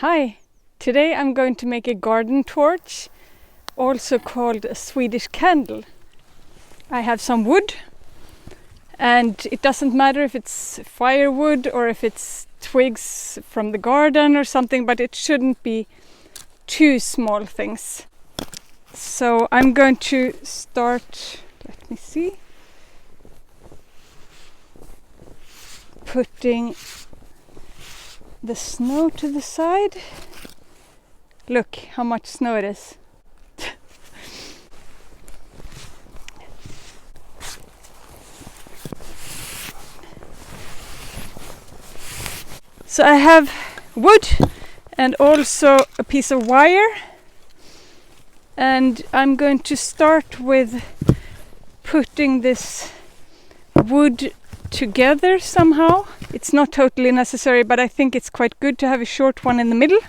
Hi! Today I'm going to make a garden torch, also called a Swedish candle. I have some wood, and it doesn't matter if it's firewood or if it's twigs from the garden or something, but it shouldn't be too small things. So I'm going to start, let me see, putting the snow to the side. Look how much snow it is. So I have wood and also a piece of wire, and I'm going to start with putting this wood together somehow. It's not totally necessary, but I think it's quite good to have a short one in the middle.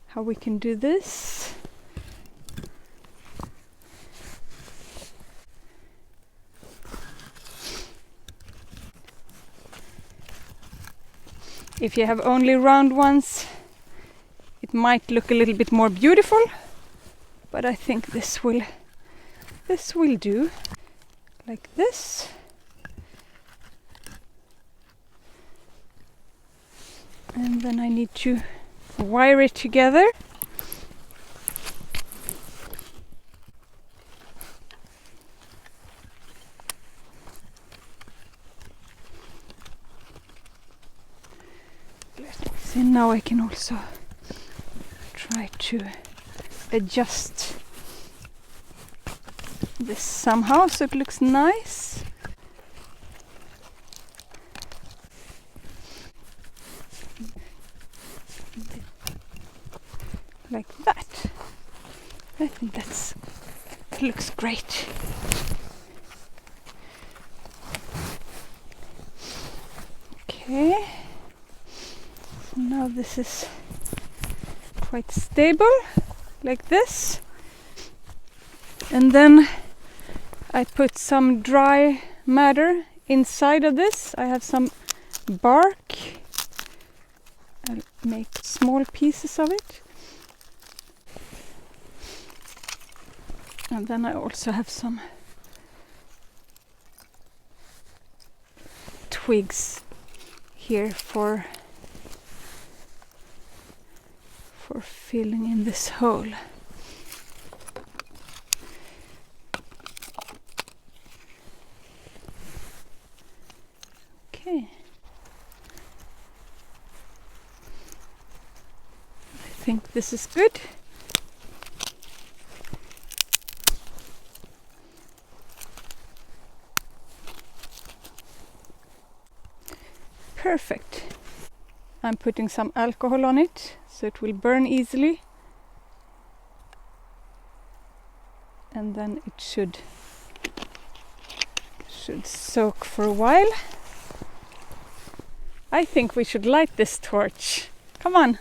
How we can do this. If you have only round ones, it might look a little bit more beautiful, but I think this will do. Like this. And then I need to wire it together. Let me see, now I can also try to adjust this somehow so it looks nice. Like that. I think that looks great. Okay. So now this is quite stable, like this. And then I put some dry matter inside of this. I have some bark. I'll make small pieces of it. And then I also have some twigs here for filling in this hole. Okay. I think this is good. Perfect. I'm putting some alcohol on it so it will burn easily, and then it should soak for a while. I think we should light this torch. Come on.